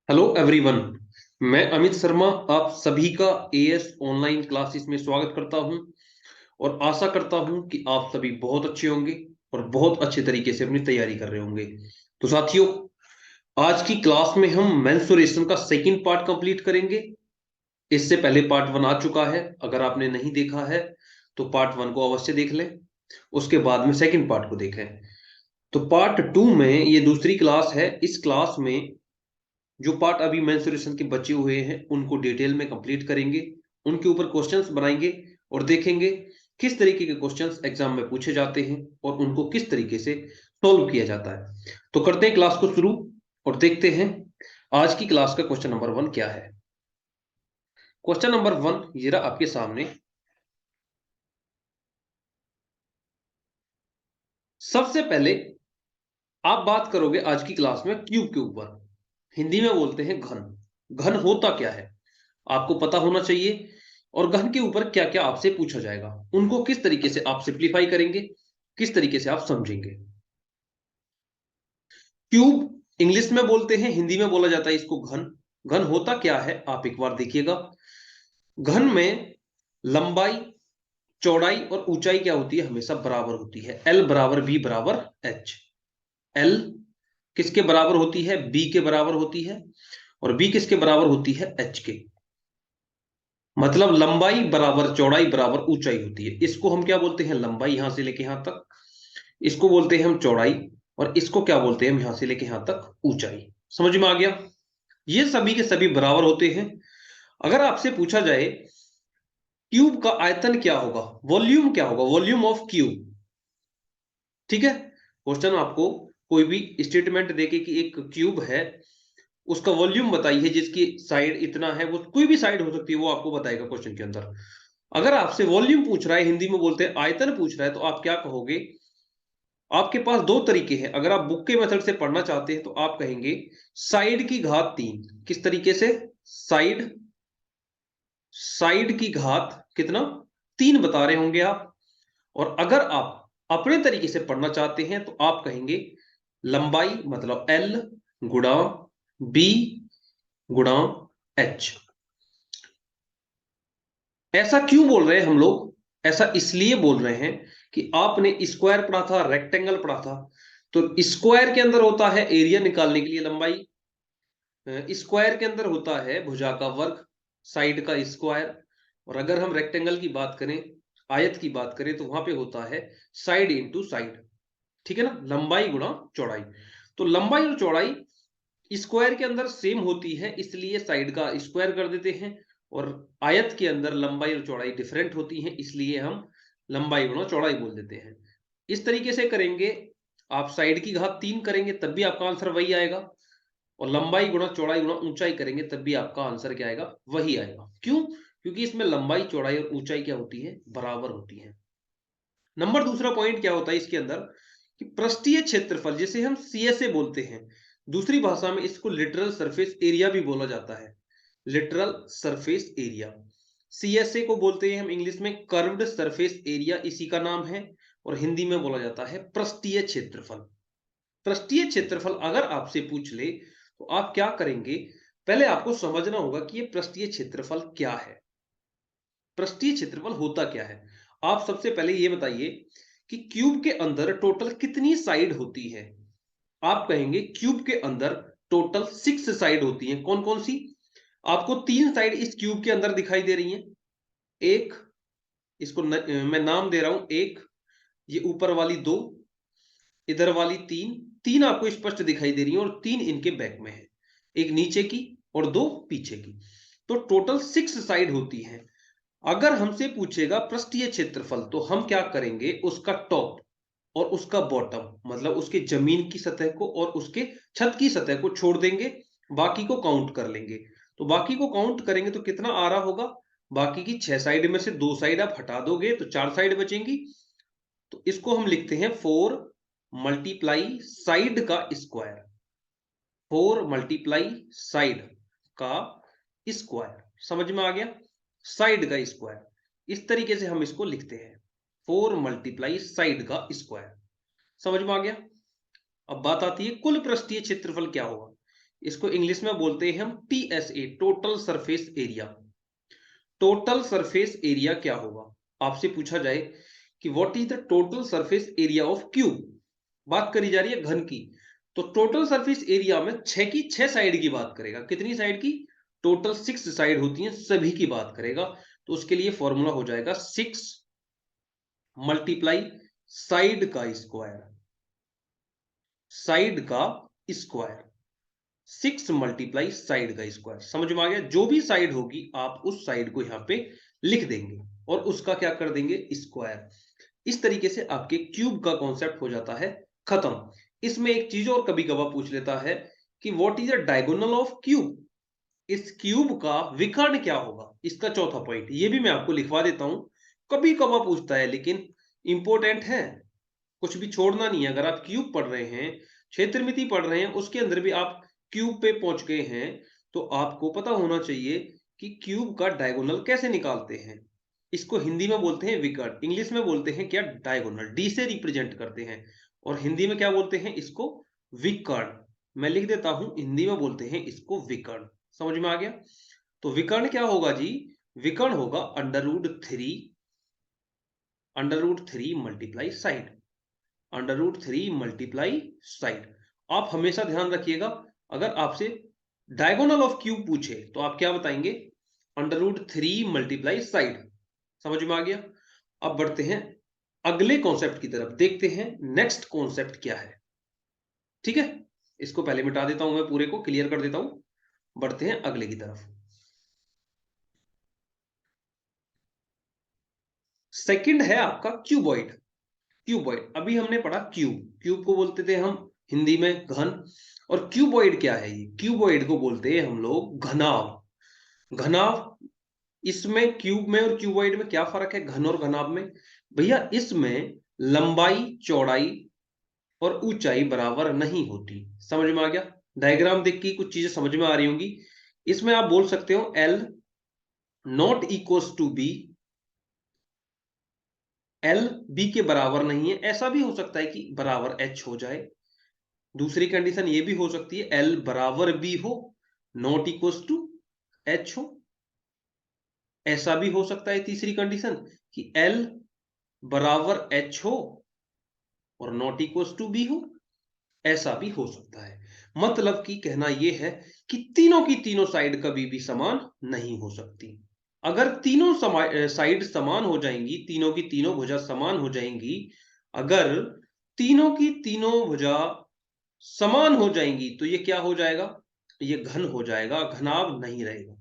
Hello everyone. मैं अमित शर्मा आप सभी का एएस ऑनलाइन क्लासेस में स्वागत करता हूं और आशा करता हूं कि आप सभी बहुत अच्छे होंगे और बहुत अच्छे तरीके से अपनी तैयारी कर रहे होंगे। तो साथियों, आज की क्लास में हम मेंसुरेशन का सेकंड पार्ट कंप्लीट करेंगे। इससे पहले पार्ट वन आ चुका है, अगर आपने नहीं देखा है तो पार्ट वन को अवश्य देख लें, उसके बाद में सेकंड पार्ट को देखें। तो पार्ट टू में ये दूसरी क्लास है। इस क्लास में जो पार्ट अभी मेंसुरेशन के बचे हुए हैं उनको डिटेल में कंप्लीट करेंगे, उनके ऊपर क्वेश्चंस बनाएंगे और देखेंगे किस तरीके के क्वेश्चंस एग्जाम में पूछे जाते हैं और उनको किस तरीके से सॉल्व किया जाता है। तो करते हैं क्लास को शुरू और देखते हैं आज की क्लास का क्वेश्चन नंबर वन क्या है। क्वेश्चन नंबर वन ये रहा आपके सामने। सबसे पहले आप बात करोगे आज की क्लास में क्यूब के ऊपर। हिंदी में बोलते हैं घन। घन होता क्या है आपको पता होना चाहिए, और घन के ऊपर क्या क्या आपसे पूछा जाएगा, उनको किस तरीके से आप सिंप्लीफाई करेंगे, किस तरीके से आप समझेंगे। क्यूब इंग्लिश में बोलते हैं, हिंदी में बोला जाता है इसको घन। घन होता क्या है आप एक बार देखिएगा। घन में लंबाई, चौड़ाई और ऊंचाई क्या होती है, हमेशा बराबर होती है। एल बराबर बी बराबर एच। एल किसके बराबर होती है, बी के बराबर होती है, और बी किसके बराबर होती है, एच के। मतलब लंबाई बराबर चौड़ाई बराबर ऊंचाई होती है। इसको हम क्या बोलते हैं, लंबाई यहां से लेके यहां तक। इसको बोलते हैं हम चौड़ाई, और इसको क्या बोलते हैं हम यहां से लेके यहां तक ऊंचाई। समझ में आ गया। ये सभी के सभी बराबर होते हैं। अगर आपसे पूछा जाए क्यूब का आयतन क्या होगा, वॉल्यूम क्या होगा, वॉल्यूम ऑफ क्यूब, ठीक है। क्वेश्चन आपको कोई भी स्टेटमेंट देके कि एक क्यूब है, उसका वॉल्यूम बताइए जिसकी साइड इतना है, वो कोई भी साइड हो सकती है, वो आपको बताएगा क्वेश्चन के अंदर। अगर आपसे वॉल्यूम पूछ रहा है, हिंदी में बोलते हैं आयतन पूछ रहा है, तो आप क्या कहोगे। आपके पास दो तरीके हैं। अगर आप बुक के मेथड से पढ़ना चाहते हैं तो आप कहेंगे साइड की घात तीन। किस तरीके से, साइड, साइड की घात कितना, तीन बता रहे होंगे आप। और अगर आप अपने तरीके से पढ़ना चाहते हैं तो आप कहेंगे लंबाई मतलब एल गुणा बी गुणा एच। ऐसा क्यों बोल रहे हैं हम लोग, ऐसा इसलिए बोल रहे हैं कि आपने स्क्वायर पढ़ा था, रेक्टेंगल पढ़ा था। तो स्क्वायर के अंदर होता है एरिया निकालने के लिए लंबाई, स्क्वायर के अंदर होता है भुजा का वर्ग, साइड का स्क्वायर। और अगर हम रेक्टेंगल की बात करें, आयत की बात करें, तो वहां पे होता है साइड इंटू साइड। ठीक है ना, लंबाई गुणा चौड़ाई। तो लंबाई और चौड़ाई स्क्वायर के अंदर सेम होती है, इसलिए साइड का स्क्वायर कर देते हैं। और आयत के अंदर लंबाई और चौड़ाई डिफरेंट होती है, इसलिए हम लंबाई गुणा चौड़ाई बोल देते हैं। इस तरीके से करेंगे, आप साइड की घात तीन करेंगे तब भी आपका आंसर वही आएगा, और लंबाई गुणा चौड़ाई गुणा ऊंचाई करेंगे तब भी आपका आंसर क्या आएगा, वही आएगा। क्यों, क्योंकि इसमें लंबाई चौड़ाई और ऊंचाई क्या होती है, बराबर होती है। नंबर दूसरा पॉइंट क्या होता है इसके अंदर, कि पृष्ठीय क्षेत्रफल जिसे हम सीएसए बोलते हैं, दूसरी भाषा में इसको लिटरल सरफेस एरिया भी बोला जाता है। लिटरल सरफेस एरिया, सीएसए को बोलते हैं हम इंग्लिश में कर्व्ड सरफेस एरिया, इसी का नाम है। और हिंदी में बोला जाता है पृष्ठीय क्षेत्रफल। पृष्ठीय क्षेत्रफल अगर आपसे पूछ ले तो आप क्या करेंगे, पहले आपको समझना होगा कि ये पृष्ठीय क्षेत्रफल क्या है। पृष्ठीय क्षेत्रफल होता क्या है, आप सबसे पहले ये बताइए कि क्यूब के अंदर टोटल कितनी साइड होती है। आप कहेंगे क्यूब के अंदर टोटल 6 साइड होती हैं। कौन कौन सी, आपको तीन साइड इस क्यूब के अंदर दिखाई दे रही हैं। एक, इसको मैं नाम दे रहा हूं एक, ये ऊपर वाली दो, इधर वाली तीन। तीन आपको स्पष्ट दिखाई दे रही है और तीन इनके बैक में है, एक नीचे की और दो पीछे की। तो टोटल 6 साइड होती हैं। अगर हमसे पूछेगा पृष्ठीय क्षेत्रफल तो हम क्या करेंगे, उसका टॉप और उसका बॉटम मतलब उसके जमीन की सतह को और उसके छत की सतह को छोड़ देंगे, बाकी को काउंट कर लेंगे। तो बाकी को काउंट करेंगे तो कितना आ रहा होगा, बाकी की 6 साइड में से दो साइड आप हटा दोगे तो 4 साइड बचेंगी। तो इसको हम लिखते हैं 4 मल्टीप्लाई साइड का स्क्वायर। 4 मल्टीप्लाई साइड का स्क्वायर, समझ में आ गया, साइड का स्क्वायर। इस तरीके से हम इसको लिखते हैं 4 मल्टीप्लाई साइड का स्क्वायर। समझ में आ गया। अब बात आती है कुल पृष्ठीय क्षेत्रफल क्या होगा। इसको इंग्लिश में बोलते हैं हम TSA, total surface area. Total surface area क्या होगा? आपसे पूछा जाए कि what is the total surface area of cube, बात करी जा रही है घन की, तो टोटल सरफेस एरिया में 6 की 6 साइड की बात करेगा। कितनी साइड की? टोटल 6 साइड होती हैं, सभी की बात करेगा। तो उसके लिए फॉर्मूला हो जाएगा 6 मल्टीप्लाई साइड का स्क्वायर, साइड का स्क्वायर, 6 मल्टीप्लाई साइड का स्क्वायर। समझ में आ गया? जो भी साइड होगी आप उस साइड को यहां पे लिख देंगे और उसका क्या कर देंगे? स्क्वायर। इस तरीके से आपके क्यूब का कॉन्सेप्ट हो जाता है खत्म। इसमें एक चीज और कभी कभार पूछ लेता है कि what is the diagonal of cube, इस क्यूब का विकर्ण क्या होगा? इसका चौथा पॉइंट ये भी मैं आपको लिखवा देता हूं, कभी कभार पूछता है लेकिन इंपॉर्टेंट है, कुछ भी छोड़ना नहीं है। अगर आप क्यूब पढ़ रहे हैं, क्षेत्रमिति पढ़ रहे हैं, उसके अंदर भी आप क्यूब पे पहुंच गए हैं, तो आपको पता होना चाहिए कि क्यूब का डायगोनल कैसे निकालते हैं। इसको हिंदी में बोलते हैं विकर्ण, इंग्लिश में बोलते हैं क्या? डायगोनल, डी से रिप्रेजेंट करते हैं। और हिंदी में क्या बोलते हैं? इसको विकर्ण। मैं लिख देता हूं, हिंदी में बोलते हैं इसको विकर्ण। समझ में आ गया? तो विकर्ण क्या होगा जी? विकर्ण होगा under root three multiply side, √3 multiply side. आप हमेशा ध्यान रखिएगा, अगर आपसे डायगोनल ऑफ क्यूब पूछे तो आप क्या बताएंगे? √3 मल्टीप्लाई साइड। समझ में आ गया? अब बढ़ते हैं अगले कॉन्सेप्ट की तरफ, देखते हैं नेक्स्ट कॉन्सेप्ट क्या है। ठीक है, इसको पहले मिटा देता हूं, मैं पूरे को क्लियर कर देता हूं। बढ़ते हैं अगले की तरफ। सेकंड है आपका क्यूबॉइड। क्यूबॉइड, अभी हमने पढ़ा क्यूब, क्यूब को बोलते थे हम हिंदी में घन। और क्यूबॉइड क्या है? ये क्यूबॉइड को बोलते हैं हम लोग घनाभ। घनाभ, इसमें क्यूब में और क्यूबॉइड में क्या फर्क है घन और घनाभ में? भैया इसमें लंबाई, चौड़ाई और ऊंचाई बराबर नहीं होती। समझ में आ गया? डायग्राम देख के कुछ चीजें समझ में आ रही होंगी। इसमें आप बोल सकते हो L not equals to B, L B के बराबर नहीं है। ऐसा भी हो सकता है कि बराबर एच हो जाए। दूसरी कंडीशन ये भी हो सकती है एल बराबर बी हो, नॉट इक्वल्स टू एच हो। ऐसा भी हो सकता है तीसरी कंडीशन कि एल बराबर एच हो और नॉट इक्वल्स टू बी हो। ऐसा भी हो सकता है। मतलब कि कहना यह है कि तीनों की तीनों साइड कभी भी समान नहीं हो सकती। अगर तीनों साइड समान हो जाएंगी, तीनों की तीनों भुजा समान हो जाएंगी, अगर तीनों की तीनों भुजा समान हो जाएंगी तो ये क्या हो जाएगा? ये घन हो जाएगा, घनाभ नहीं रहेगा।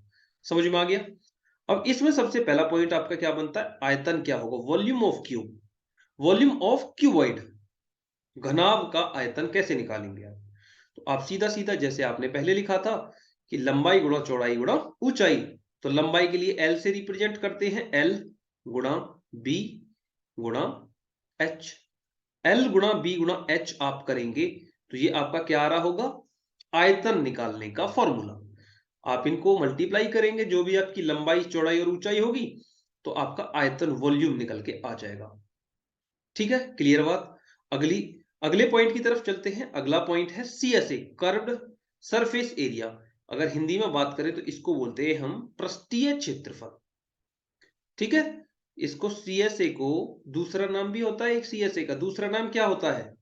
समझ में आ गया? अब इसमें सबसे पहला पॉइंट आपका क्या बनता है? आयतन क्या होगा? Volume of cube, volume of cuboid. घनाभ का आयतन कैसे निकालेंगे आप? तो आप सीधा सीधा जैसे आपने पहले लिखा था कि लंबाई गुणा चौड़ाई गुणा ऊंचाई। तो लंबाई के लिए एल से रिप्रेजेंट करते हैं, एल गुणा बी गुणा एच। एल गुणा बी गुणा एच आप करेंगे तो ये आपका क्या आ रहा होगा? आयतन निकालने का फॉर्मूला। आप इनको मल्टीप्लाई करेंगे, जो भी आपकी लंबाई, चौड़ाई और ऊंचाई होगी, तो आपका आयतन वॉल्यूम निकल के आ जाएगा। ठीक है, क्लियर बात? अगली अगले पॉइंट की तरफ चलते हैं। अगला पॉइंट है सीएसए, कर्व्ड सरफेस एरिया। अगर हिंदी में बात करें तो इसको बोलते हैं हम पृष्ठीय क्षेत्रफल। ठीक है, इसको सीएसए को दूसरा नाम भी होता है, एक सीएसए का दूसरा नाम क्या होता है?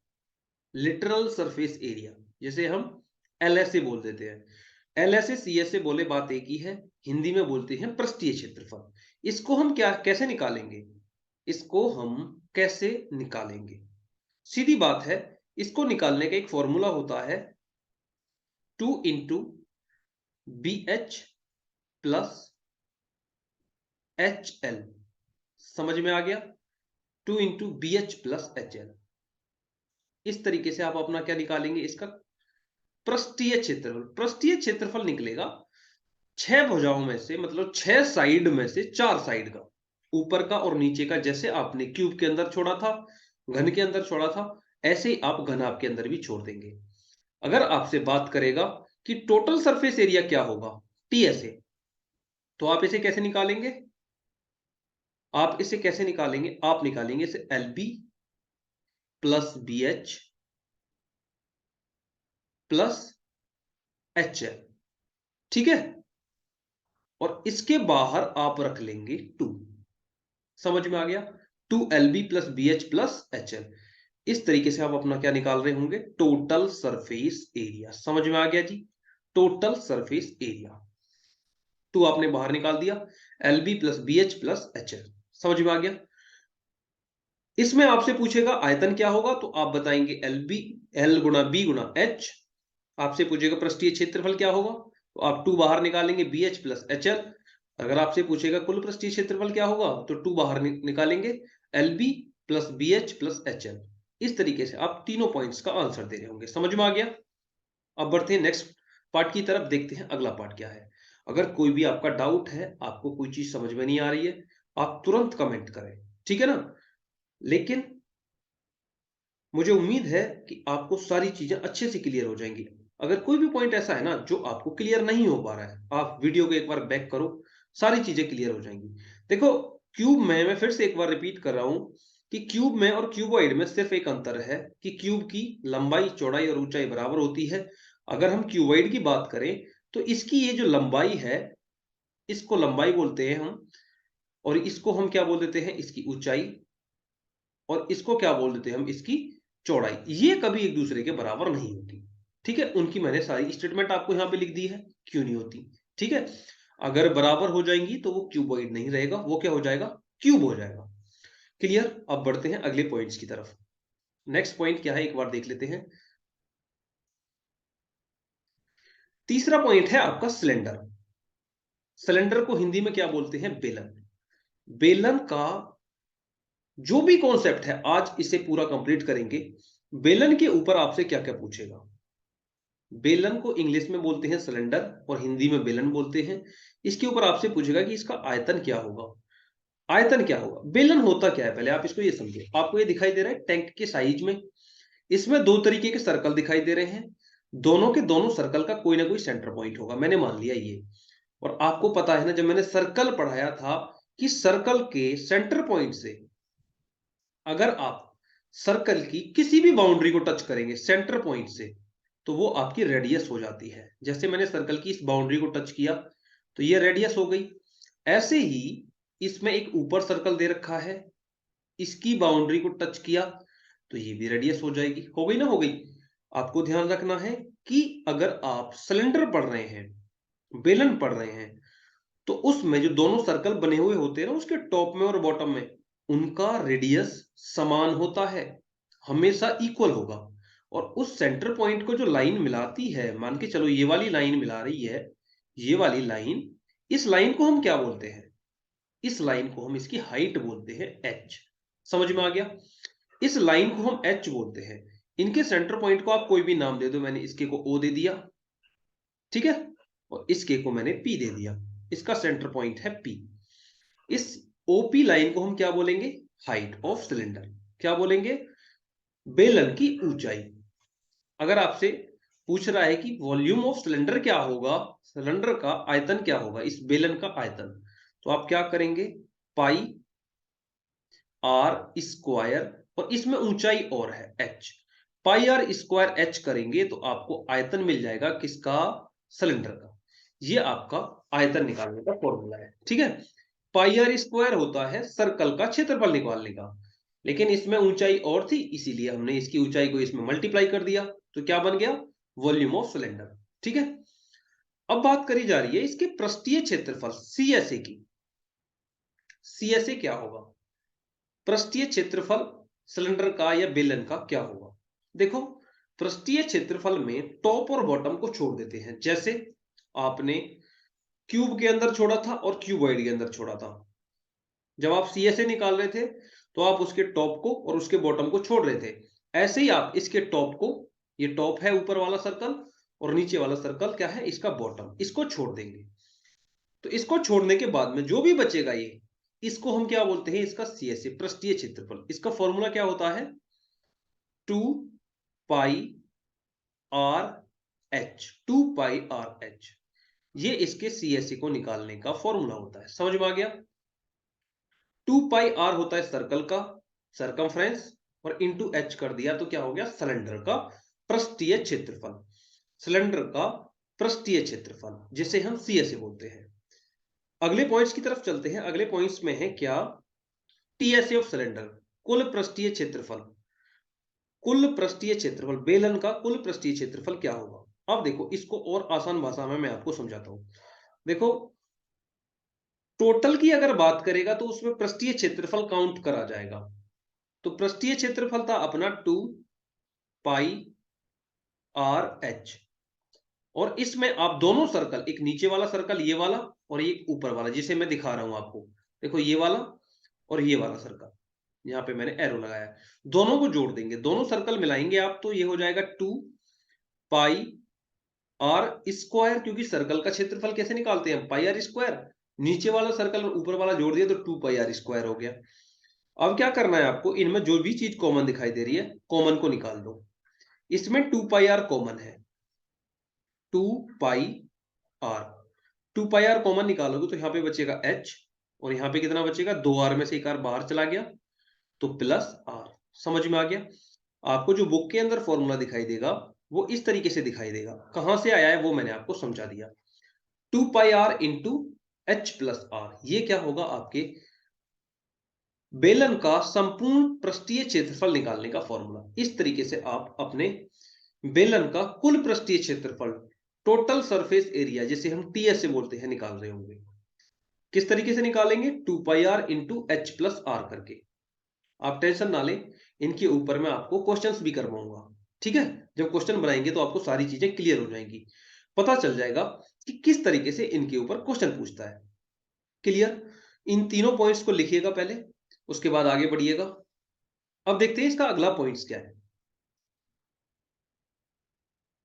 Literal surface area. जैसे हम एलएसए बोल देते हैं, एलएसए सीएसए बोले बात एक ही है। हिंदी में बोलते हैं पृष्ठीय क्षेत्रफल। इसको हम क्या कैसे निकालेंगे? इसको हम कैसे निकालेंगे? सीधी बात है, इसको निकालने का एक फॉर्मूला होता है 2 × BH प्लस HL। समझ में आ गया? 2 × BH प्लस HL। इस तरीके से आप अपना क्या निकालेंगे? इसका पृष्ठीय क्षेत्रफल। पृष्ठीय क्षेत्रफल निकलेगा 6 भुजाओं में से, मतलब 6 साइड में से 4 साइड का, ऊपर का और नीचे का। जैसे आपने क्यूब के अंदर छोड़ा था, घन के अंदर छोड़ा था, ऐसे ही आप घनाभ के अंदर भी छोड़ देंगे। अगर आपसे बात करेगा कि टोटल सरफेस एरिया क्या होगा, टीएसए, तो आप इसे कैसे निकालेंगे? आप इसे कैसे निकालेंगे? आप निकालेंगे इसे LB plus BH plus H है, ठीक है। और इसके बाहर आप रख लेंगे 2। समझ में आ गया? 2LB plus BH plus HL। इस तरीके से आप अपना क्या निकाल रहे होंगे, टोटल सरफेस एरिया। समझ में आ गया जी? टोटल सरफेस एरिया 2 आपने बाहर निकाल दिया, LB plus BH plus HL। समझ में आ गया? इसमें आपसे पूछेगा आयतन क्या होगा, तो आप बताएंगे LB, L गुना B गुना H। आपसे पूछेगा पृष्ठीय क्षेत्रफल क्या होगा, तो आप 2 बाहर निकालेंगे, BH प्लस HL। अगर आपसे पूछेगा कुल पृष्ठीय क्षेत्रफल क्या होगा, तो 2 बाहर निकालेंगे, LB plus BH plus HL। इस तरीके से आप तीनों पॉइंट्स का आंसर दे रहे होंगे। समझ में आ गया? अब बढ़ते हैं नेक्स्ट पार्ट की तरफ, देखते हैं अगला पार्ट क्या है। अगर कोई भी आपका डाउट है, आपको कोई चीज समझ में नहीं आ रही है, आप तुरंत कमेंट करें, ठीक है ना। लेकिन मुझे उम्मीद है कि आपको सारी चीजें अच्छे से क्लियर हो जाएंगी। अगर कोई भी पॉइंट ऐसा है ना जो आपको क्लियर नहीं हो पा रहा है, आप वीडियो को एक बार बैक करो, सारी चीजें क्लियर हो जाएंगी। देखो, क्यूब में मैं फिर से एक बार रिपीट कर रहा हूं कि क्यूब में और क्यूबॉइड में सिर्फ एक अंतर है कि क्यूब की लंबाई, चौड़ाई और ऊंचाई बराबर होती है। अगर हम क्यूबॉइड की बात करें तो इसकी ये जो लंबाई है, इसको लंबाई बोलते हैं हम, और इसको हम क्या बोल देते हैं, इसकी ऊंचाई, और इसको क्या बोल देते हैं हम, इसकी चौड़ाई। ये कभी एक दूसरे के बराबर नहीं होती, ठीक है। उनकी मैंने सारी स्टेटमेंट आपको यहां पे लिख दी है, क्यों नहीं होती, ठीक है। अगर बराबर हो जाएंगी तो वो क्यूबॉइड नहीं रहेगा, वो क्या हो जाएगा, क्यूब हो जाएगा। क्लियर? अब बढ़ते हैं अगले पॉइंट्स की तरफ। नेक्स्ट पॉइंट क्या है, एक बार देख लेते हैं। तीसरा पॉइंट है आपका सिलेंडर। सिलेंडर को हिंदी में क्या बोलते हैं, बेलन। बेलन का जो भी कॉन्सेप्ट है आज इसे पूरा कंप्लीट करेंगे। बेलन के ऊपर आपसे क्या क्या पूछेगा। बेलन को इंग्लिश में बोलते हैं सिलेंडर और हिंदी में बेलन बोलते हैं। इसके ऊपर आपसे पूछेगा कि इसका आयतन क्या होगा। आयतन क्या होगा, बेलन होता क्या है, पहले आप इसको ये समझो। आपको ये दिखाई दे रहा है टैंक के साइज में, इसमें दो तरीके के सर्कल दिखाई दे रहे हैं। दोनों के दोनों सर्कल का कोई ना कोई सेंटर पॉइंट होगा, मैंने मान लिया ये। और आपको पता है ना, जब मैंने सर्कल पढ़ाया था कि सर्कल के सेंटर पॉइंट से अगर आप सर्कल की किसी भी बाउंड्री को टच करेंगे सेंटर पॉइंट से, तो वो आपकी रेडियस हो जाती है। जैसे मैंने सर्कल की इस बाउंड्री को टच किया तो ये रेडियस हो गई। ऐसे ही इसमें एक ऊपर सर्कल दे रखा है, इसकी बाउंड्री को टच किया तो ये भी रेडियस हो जाएगी। हो गई ना, हो गई। आपको ध्यान रखना है कि अगर आप सिलेंडर पढ़ रहे हैं, बेलन पढ़ रहे हैं, तो उसमें जो दोनों सर्कल बने हुए होते हैं ना, उसके टॉप में और बॉटम में, उनका रेडियस समान होता है, हमेशा इक्वल होगा। और उस सेंटर पॉइंट को जो लाइन मिलाती है, मान के चलो ये वाली लाइन मिला रही है, ये वाली लाइन, इस लाइन को हम क्या बोलते हैं, इस लाइन को हम इसकी हाइट बोलते हैं h। समझ में आ गया? इस लाइन को हम h बोलते हैं। इनके सेंटर पॉइंट को आप कोई भी नाम दे दो, मैंने इसके को o दे दिया, ठीक है, और इसके को मैंने p दे दिया। इसका सेंटर पॉइंट है p। इस ओपी लाइन को हम क्या बोलेंगे, हाइट ऑफ सिलेंडर। क्या बोलेंगे, बेलन की ऊंचाई। अगर आपसे पूछ रहा है कि वॉल्यूम ऑफ सिलेंडर क्या होगा, सिलेंडर का आयतन क्या होगा, इस बेलन का आयतन, तो आप क्या करेंगे, पाई आर स्क्वायर, और इसमें ऊंचाई और है h, pi r square h करेंगे तो आपको आयतन मिल जाएगा किसका, सिलेंडर का। ये आपका आयतन निकालने का फॉर्मूला है, ठीक है। पाई आर स्क्वायर होता है सर्कल का क्षेत्रफल निकालने का, लेकिन इसमें ऊंचाई और थी, इसीलिए हमने इसकी ऊंचाई को इसमें मल्टीप्लाई कर दिया, तो क्या बन गया, वॉल्यूम ऑफ सिलेंडर, ठीक है। अब बात करी जा रही है इसके पृष्ठीय क्षेत्रफल सीएसए की। सीएसए क्या होगा, पृष्ठीय क्षेत्रफल सिलेंडर का या बेलन का क्या होगा। देखो, पृष्ठीय क्षेत्रफल में टॉप और बॉटम को छोड़ देते हैं। जैसे आपने क्यूब के अंदर छोड़ा था और क्यूबॉइड के अंदर छोड़ा था, जब आप सीएसए निकाल रहे थे तो आप उसके टॉप को और उसके बॉटम को छोड़ रहे थे। ऐसे ही आप इसके टॉप को, ये टॉप है ऊपर वाला सर्कल, और नीचे वाला सर्कल क्या है, इसका बॉटम, इसको छोड़ देंगे। तो इसको छोड़ने के बाद में जो भी बचेगा ये, इसको हम क्या बोलते हैं, इसका सीएसए, पृष्ठीय क्षेत्रफल। इसका फॉर्मूला क्या होता है, 2 pi R H, 2 pi R H. ये इसके सीएसए को निकालने का फॉर्मूला होता है। समझ में आ गया? 2 पाई आर होता है सर्कल का सरकमफ्रेंस, और इंटू एच कर दिया तो क्या हो गया, सिलेंडर का पृष्ठीय क्षेत्रफल। सिलेंडर का पृष्ठीय क्षेत्रफल, जिसे हम CSA बोलते हैं। अगले पॉइंट्स की तरफ चलते हैं। अगले पॉइंट्स में है क्या, TSA ऑफ सिलेंडर, कुल पृष्ठीय क्षेत्रफल। कुल पृष्ठीय क्षेत्रफल, बेलन का कुल पृष्ठीय क्षेत्रफल क्या होगा। अब देखो, इसको और आसान भाषा में मैं आपको समझाता हूं। देखो, टोटल की अगर बात करेगा तो उसमें पृष्ठीय क्षेत्रफल काउंट करा जाएगा। तो पृष्ठीय क्षेत्रफल था अपना 2 पाई आर एच, और इसमें आप दोनों सर्कल, एक नीचे वाला सर्कल ये वाला और एक ऊपर वाला जिसे मैं दिखा रहा हूं आपको, देखो ये वाला और ये वाला सर्कल, यहाँ पे मैंने एरो लगाया है, दोनों को जोड़ देंगे, दोनों सर्कल मिलाएंगे आप, तो ये हो जाएगा 2 पाई आर स्क्वायर, क्योंकि सर्कल का क्षेत्रफल कैसे निकालते हैं, पाई आर स्क्वायर। नीचे वाला सर्कल और ऊपर वाला जोड़ दिया तो 2 पाई आर स्क्वायर हो गया। अब क्या करना है आपको, इनमें जो भी चीज कॉमन दिखाई दे रही है, कॉमन को निकाल दो। इसमें 2 पाई आर कॉमन है, 2 pi are, 2 pi are common निकालोगे तो यहाँ पे बचेगा h, और यहाँ पे कितना बचेगा, 2 आर में से एक आर बाहर चला गया तो प्लस आर। समझ में आ गया। आपको जो बुक के अंदर फॉर्मूला दिखाई देगा वो इस तरीके से दिखाई देगा, कहां से आया है वो मैंने आपको समझा दिया। 2 pi r into h plus r, ये क्या होगा, आपके बेलन का संपूर्ण पृष्ठीय क्षेत्रफल निकालने का फॉर्मूला। इस तरीके से आप अपने बेलन का कुल पृष्ठीय क्षेत्रफल, टोटल सरफेस एरिया, जिसे हम TSA बोलते हैं, निकाल रहे होंगे। किस तरीके से निकालेंगे, 2 pi r into h plus r करके। आप टेंशन ना लें, इनके ऊपर मैं आपको क्वेश्चंस भी करवाऊंगा, ठीक है। जब क्वेश्चन बनाएंगे तो आपको सारी चीजें क्लियर हो जाएंगी, पता चल जाएगा कि किस तरीके से इनके ऊपर क्वेश्चन पूछता है। क्लियर। इन तीनों पॉइंट्स को लिखिएगा पहले, उसके बाद आगे बढ़िएगा। अब देखते हैं इसका अगला पॉइंट्स क्या है।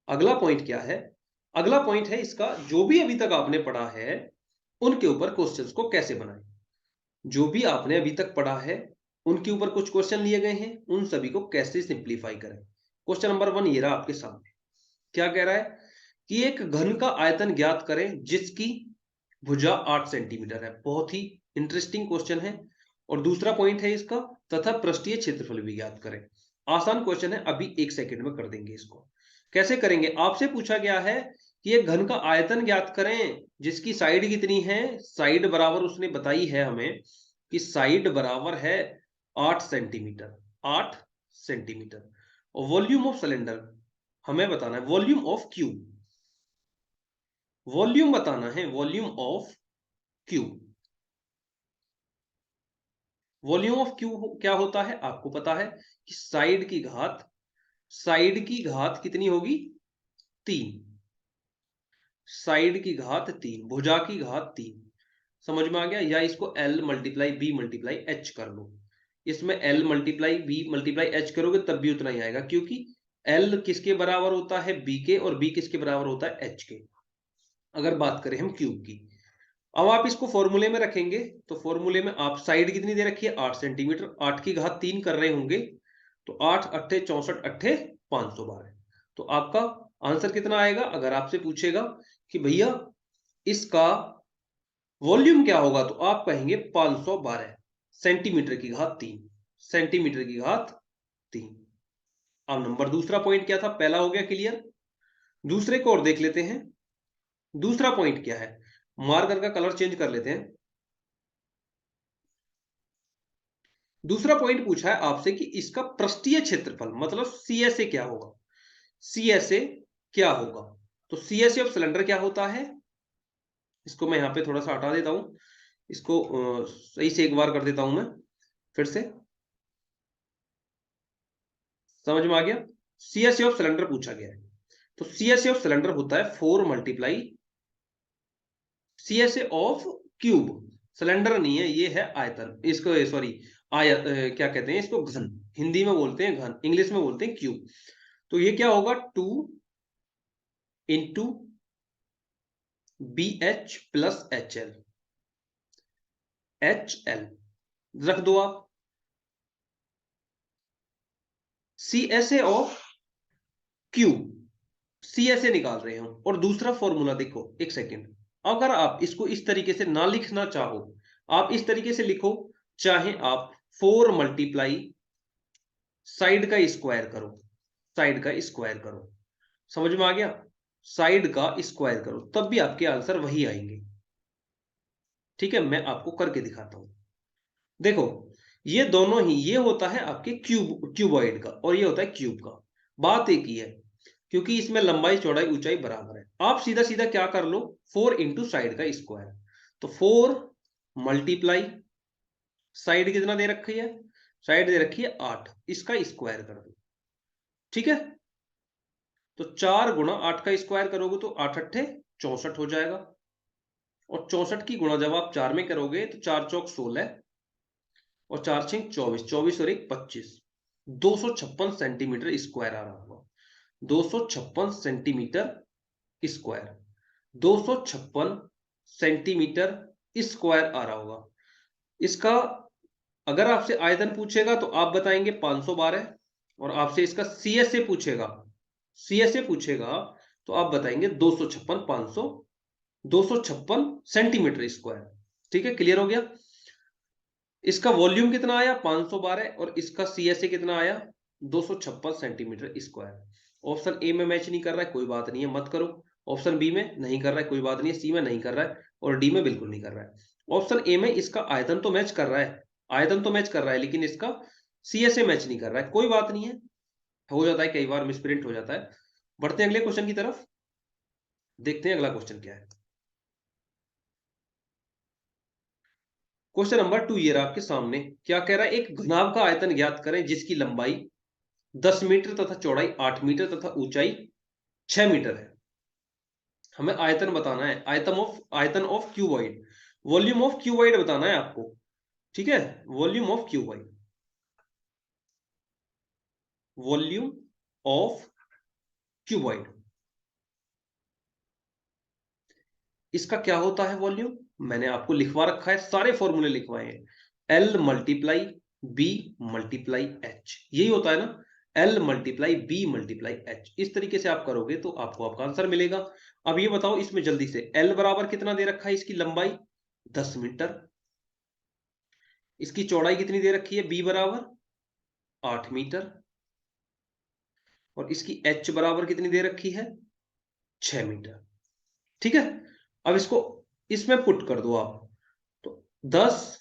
अगला पॉइंट क्या है, अगला पॉइंट है इसका, जो भी अभी तक आपने पढ़ा है उनके ऊपर क्वेश्चंस को कैसे बनाएं। जो भी आपने अभी तक पढ़ा है उनके ऊपर कुछ क्वेश्चन लिए गए हैं, उन सभी को कैसे सिंप्लीफाई करें। क्वेश्चन नंबर 1 ये रहा आपके सामने। क्या कह रहा है कि एक घन का आयतन ज्ञात करें जिसकी भुजा 8 सेंटीमीटर है। बहुत ही इंटरेस्टिंग क्वेश्चन है। और दूसरा पॉइंट है इसका, तथा पृष्ठीय क्षेत्रफल भी ज्ञात करें। आसान क्वेश्चन है, अभी 1 सेकंड में कर देंगे इसको। कैसे करेंगे, आपसे पूछा गया है कि एक घन का आयतन ज्ञात करें जिसकी साइड कितनी है, साइड बराबर उसने बताई है हमें कि साइड बराबर है 8 सेंटीमीटर, 8 सेंटीमीटर। और वॉल्यूम ऑफ सिलेंडर हमें बताना है, वॉल्यूम ऑफ क्यूब, वॉल्यूम बताना है, volume of cube. Volume of cube क्या होता है, आपको पता है कि साइड की घात, साइड की घात कितनी होगी, 3, साइड की घात 3, भुजा की घात 3। समझ में आ गया। या इसको L multiply B multiply H कर लो। इसमें L multiply B multiply H करोगे तब भी उतना ही आएगा, क्योंकि L किसके बराबर होता है, B के, और B किसके बराबर होता है, H के, अगर बात करें हम क्यूब की। अब आप इसको फॉर्मूले में रखेंगे तो फॉर्मूले में आप साइड कितनी दे रखी है, 8 सेंटीमीटर, 8 की घात 3 कर रहे होंगे तो 8 अट्ठे 64 अट्ठे 512। तो आपका आंसर कितना आएगा, अगर आपसे पूछेगा कि भैया इसका वॉल्यूम क्या होगा तो आप कहेंगे 512 सेंटीमीटर की घात 3, सेंटीमीटर की घात 3। अब नंबर दूसरा पॉइंट क्या था, पहला हो गया क्लियर। दूसरे को और देख लेते हैं। दूसरा पॉइंट क्या है, मार्कर का कलर चेंज कर लेते हैं। दूसरा पॉइंट पूछा है आपसे कि इसका पृष्ठीय क्षेत्रफल मतलब CSA क्या होगा, CSA क्या होगा। तो CSA ऑफ सिलेंडर क्या होता है, इसको मैं यहां पे थोड़ा सा हटा देता हूं, इसको सही से एक बार कर देता हूं मैं फिर से, समझ में आ गया। CSA ऑफ सिलेंडर पूछा गया है तो CSA ऑफ सिलेंडर होता है 4 multiply CSA of cube. Cylinder नहीं है, ये है आयतन, इसको सॉरी क्या कहते हैं इसको, घन। हिंदी में बोलते हैं घन, इंग्लिश में बोलते हैं क्यूब। तो ये क्या होगा, 2 into BH plus HL, HL रख दो आप। CSA ऑफ क्यूब, CSA निकाल रहे हैं हम। और दूसरा फॉर्मूला देखो, एक सेकेंड, अगर आप इसको इस तरीके से ना लिखना चाहो, आप इस तरीके से लिखो, चाहे आप 4 मल्टीप्लाई साइड का स्क्वायर करो, साइड का स्क्वायर करो। समझ में आ गया। साइड का स्क्वायर करो, तब भी आपके आंसर वही आएंगे। ठीक है, मैं आपको करके दिखाता हूं। देखो, ये दोनों ही, ये होता है आपके क्यूबॉइड का और ये होता है क्यूब का। बात एक ही है, क्योंकि इसमें लंबाई चौड़ाई ऊंचाई बराबर है। आप सीधा सीधा क्या कर लो, 4 इंटू साइड का स्क्वायर। तो 4 मल्टीप्लाई साइड कितना दे रखी है, साइड दे रखी है 8, इसका स्क्वायर कर दो। ठीक है, तो 4 गुणा 8 का स्क्वायर करोगे तो 8 अट्ठे 64 हो जाएगा। और 64 की गुणा जब आप 4 में करोगे तो 4 चौक 16 और 4 छः 24, 24 और 1 25, 256 सेंटीमीटर स्क्वायर आ रहा होगा। 256 सेंटीमीटर स्क्वायर, 256 सेंटीमीटर स्क्वायर आ रहा होगा। इसका अगर आपसे आयतन पूछेगा तो आप बताएंगे 512, और आपसे इसका सीएसए पूछेगा, सीएसए पूछेगा तो आप बताएंगे 256 500 256 सेंटीमीटर स्क्वायर। ठीक है, क्लियर हो गया। इसका वॉल्यूम कितना आया 512, और इसका सीएसए कितना आया 256 सेंटीमीटर स्क्वायर। ऑप्शन ए में मैच नहीं कर रहा है, कोई बात नहीं है, मत करो। ऑप्शन बी में नहीं कर रहा है, कोई बात नहीं है। सी में नहीं कर रहा है, और डी में बिल्कुल नहीं कर रहा है। ऑप्शन ए में इसका आयतन तो मैच कर रहा है, आयतन तो मैच कर रहा है, लेकिन इसका सीएसए मैच नहीं कर रहा है, कोई बात नहीं है, हो जाता है कई बार, मिसप्रिंट हो जाता है। बढ़ते हैं अगले क्वेश्चन की तरफ, देखते हैं अगला क्वेश्चन क्या है। क्वेश्चन नंबर 2 ये रहा आपके सामने। क्या कह रहा है, एक घनाभ का आयतन ज्ञात करें जिसकी लंबाई 10 मीटर तथा चौड़ाई 8 मीटर तथा ऊंचाई 6 मीटर है। हमें आयतन बताना है, आयतन of cuboid, volume of cuboid बताना है आपको। ठीक है, volume of cuboid, volume of cuboid, इसका क्या होता है वॉल्यूम, मैंने आपको लिखवा रखा है, सारे फॉर्मूले लिखवाए हैं। L multiply B multiply H, यही होता है ना, L multiply B multiply H. इस तरीके से आप करोगे तो आपको आपका आंसर मिलेगा। अब ये बताओ इसमें जल्दी से, एल बराबर कितना दे रखा है, इसकी लंबाई 10 मीटर, इसकी चौड़ाई कितनी दे रखी है, बी बराबर 8 मीटर, और इसकी एच बराबर कितनी दे रखी है, 6 मीटर। ठीक है, अब इसको इसमें पुट कर दो आप, तो 10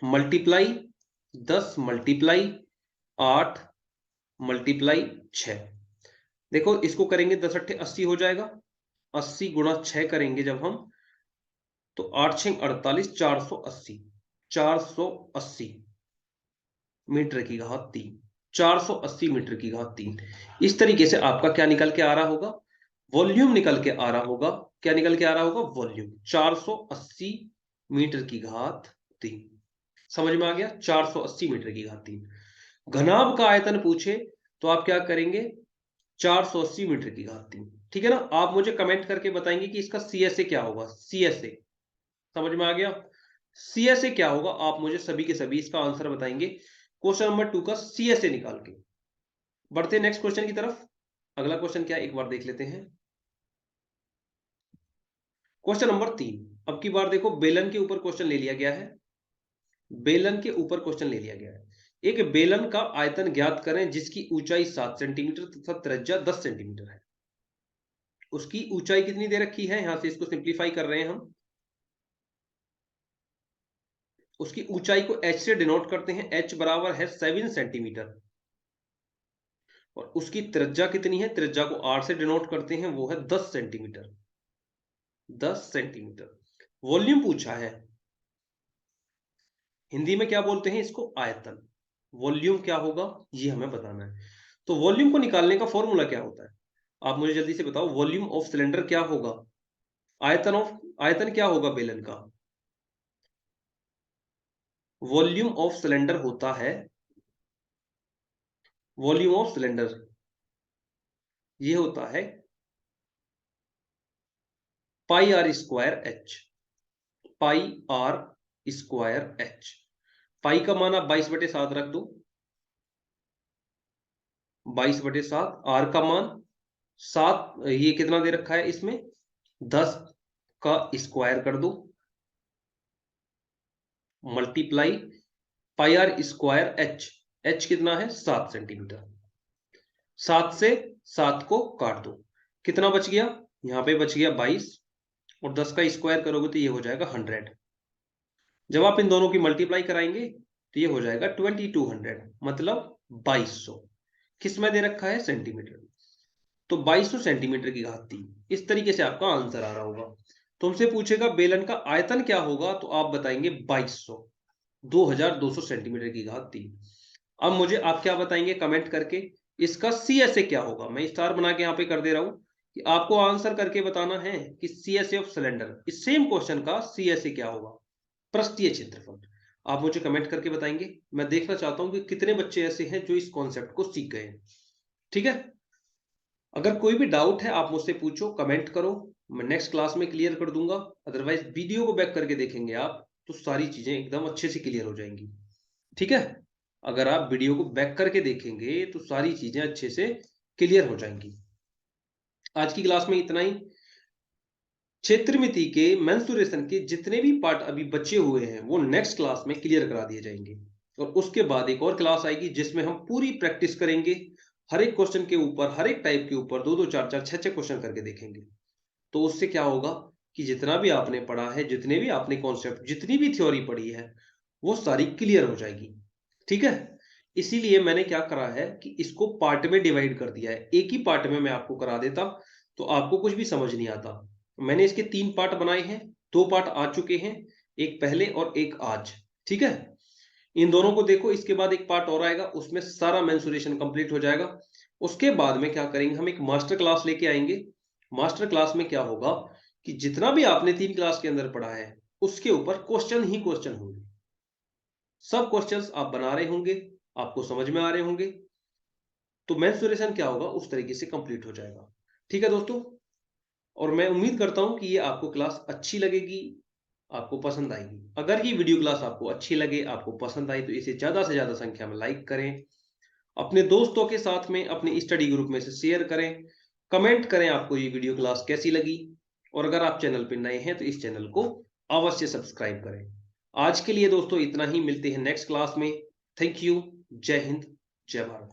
मल्टीप्लाई 8 मल्टीप्लाई 6, देखो इसको करेंगे 10 अट्ठे 80 हो जाएगा, 80 गुणा 6 करेंगे जब हम, तो 8 6 48, 480, 480 मीटर की घात 3, 480 मीटर की घात 3। इस तरीके से आपका क्या निकल के आ रहा होगा, वॉल्यूम निकल के आ रहा होगा। क्या निकल के आ रहा होगा, वॉल्यूम 480 मीटर की घात 3। समझ में आ गया, 480 मीटर की घात 3। घनाभ का आयतन पूछे तो आप क्या करेंगे, 480 मीटर की घात 3। ठीक है ना, आप मुझे कमेंट करके बताएंगे कि इसका सीएसए क्या होगा, सीएसए। समझ में आ गया, सीएसए क्या होगा, आप मुझे सभी के सभी इसका आंसर बताएंगे क्वेश्चन नंबर 2 का सीएसए निकाल के। बढ़ते हैं नेक्स्ट क्वेश्चन की तरफ। अगला क्वेश्चन क्या है, एक बार देख लेते हैं। क्वेश्चन नंबर 3, अब की बार देखो बेलन के ऊपर क्वेश्चन ले लिया गया है, बेलन के ऊपर क्वेश्चन ले लिया गया है। एक बेलन का आयतन ज्ञात करें जिसकी ऊंचाई 7 सेंटीमीटर तथा त्रिज्या 10 सेंटीमीटर है। उसकी ऊंचाई कितनी दे रखी है, यहां से इसको सिंप्लीफाई कर रहे हैं हम, उसकी ऊंचाई को h से डिनोट करते हैं, h बराबर है 7 सेंटीमीटर, और उसकी त्रिज्या कितनी है, त्रिज्या को r से डिनोट करते हैं, वो है 10 सेंटीमीटर, 10 सेंटीमीटर। वॉल्यूम पूछा है, हिंदी में क्या बोलते हैं इसको, आयतन। वॉल्यूम क्या होगा ये हमें बताना है। तो वॉल्यूम को निकालने का फॉर्मूला क्या होता है, आप मुझे जल्दी से बताओ। वॉल्यूम ऑफ सिलेंडर क्या होगा, आयतन क्या होगा बेलन का, वॉल्यूम ऑफ सिलेंडर होता है, वॉल्यूम ऑफ सिलेंडर ये होता है pi r square h, pi r square h. Pi का मान आप 22/7 रख दो, 22/7, आर का मान 7, ये कितना दे रखा है इसमें, 10 का स्क्वायर कर दो, multiply pi r square H, H कितना है 7 सेंटीमीटर, 7 से 7 को काट दो, कितना बच गया, यहाँ पे बच गया 22, और 10 का स्क्वायर करोगे तो ये हो जाएगा 100। जब आप इन दोनों की मल्टीप्लाई कराएंगे तो ये हो जाएगा 2200, मतलब 2200। किस में दे रखा है, सेंटीमीटर। तो 2200 सेंटीमीटर की घात 3। इस तरीके से आपका आंसर आ रहा होगा। तुमसे पूछेगा बेलन का आयतन क्या होगा, तो आप बताएंगे 2200, 2200 सेंटीमीटर की घात 3। अब मुझे आप क्या बताएंगे कमेंट करके, इसका CSA क्या होगा। मैं स्टार बना के यहाँ पे कर दे रहा हूं कि आपको आंसर करके बताना है कि CSA ऑफ सिलेंडर, इस सेम क्वेश्चन का CSA क्या होगा, पृष्ठीय क्षेत्रफल। आप मुझे कमेंट करके बताएंगे। मैं देखना चाहता हूं कि कितने बच्चे ऐसे हैं जो इस कॉन्सेप्ट को सीख गए हैं। ठीक है, अगर कोई भी डाउट है आप मुझसे पूछो, कमेंट करो, मैं नेक्स्ट क्लास में क्लियर कर दूंगा। अदरवाइज वीडियो को बैक करके देखेंगे आप तो सारी चीजें एकदम अच्छे से क्लियर हो जाएंगी। ठीक है, अगर आप वीडियो को बैक करके देखेंगे तो सारी चीजें अच्छे से क्लियर हो जाएंगी। आज की क्लास में इतना ही। क्षेत्रमिति के मेंसुरेशन के जितने भी पार्ट अभी बचे हुए हैं वो नेक्स्ट क्लास में क्लियर करा दिए जाएंगे, और उसके बाद एक और क्लास आएगी जिसमें हम पूरी प्रैक्टिस करेंगे। हर एक क्वेश्चन के ऊपर, हर एक टाइप के ऊपर 2-2, 4-4, 6-6 क्वेश्चन करके देखेंगे। तो उससे क्या होगा कि जितना भी आपने पढ़ा है, जितने भी आपने कॉन्सेप्ट, जितनी भी थ्योरी पढ़ी है, वो सारी क्लियर हो जाएगी। ठीक है, इसीलिए मैंने क्या करा है कि इसको पार्ट में डिवाइड कर दिया है। एक ही पार्ट में मैं आपको करा देता तो आपको कुछ भी समझ नहीं आता। मैंने इसके 3 पार्ट बनाए हैं, 2 पार्ट आ चुके हैं, एक पहले और एक आज। ठीक है, इन दोनों को देखो, इसके बाद एक पार्ट और आएगा, उसमें सारा मेंसुरेशन कंप्लीट हो जाएगा। उसके बाद में क्या करेंगे, हम एक मास्टर क्लास लेके आएंगे। मास्टर क्लास में क्या होगा कि जितना भी आपने 3 क्लास के अंदर पढ़ा है उसके ऊपर क्वेश्चन ही क्वेश्चन होंगे। सब क्वेश्चंस आप बना रहे होंगे, आपको समझ में आ रहे होंगे, तो मेंसुरेशन क्या होगा उस तरीके से कंप्लीट हो जाएगा। ठीक है दोस्तों, और मैं उम्मीद करता हूं कि ये आपको क्लास अच्छी लगेगी, आपको पसंद आएगी। अगर ये वीडियो क्लास आपको अच्छी लगे, आपको पसंद आई, तो इसे ज्यादा से ज्यादा संख्या में लाइक करें, अपने दोस्तों के साथ में अपने स्टडी ग्रुप में से शेयर करें, कमेंट करें आपको ये वीडियो क्लास कैसी लगी, और अगर आप चैनल पर नए हैं तो इस चैनल को अवश्य सब्सक्राइब करें। आज के लिए दोस्तों इतना ही, मिलते हैं नेक्स्ट क्लास में। थैंक यू, जय हिंद, जय भारत।